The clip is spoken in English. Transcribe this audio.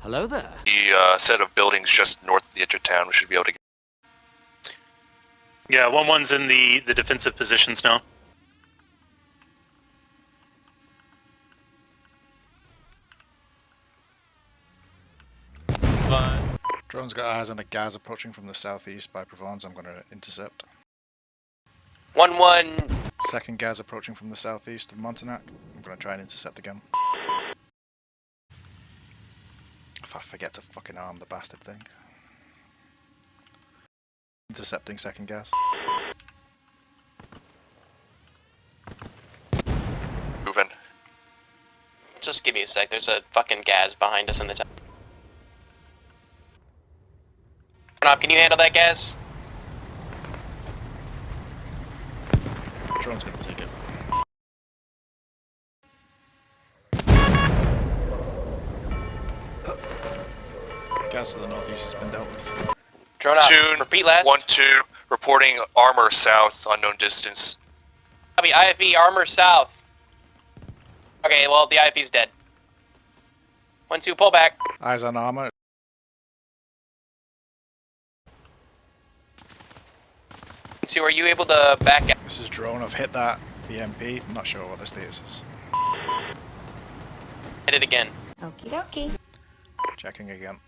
Hello there. The set of buildings just north of the edge of town, we should be able to get. Yeah, 1-1's in the defensive positions now. Drone's got eyes on a gas approaching from the southeast by Provence. I'm going to intercept. 1-1. Second gas approaching from the southeast of Montignac. I'm going to try and intercept again. If I forget to fucking arm the bastard thing. Intercepting second gas. Moving. Just give me a sec. There's a fucking gas behind us in the town. Can you handle that gas? Drone's going to take it. Gas to the northeast has been dealt with. Drone out. Tune, Repeat last. 1-2, reporting armor south, unknown distance. Copy. IFV armor south. Okay, well the IFV's dead. 1-2, pull back. Eyes on armor. Two, are you able to back out? This is drone. I've hit that BMP. I'm not sure what the status is. Hit it again. Okie dokie. Checking again.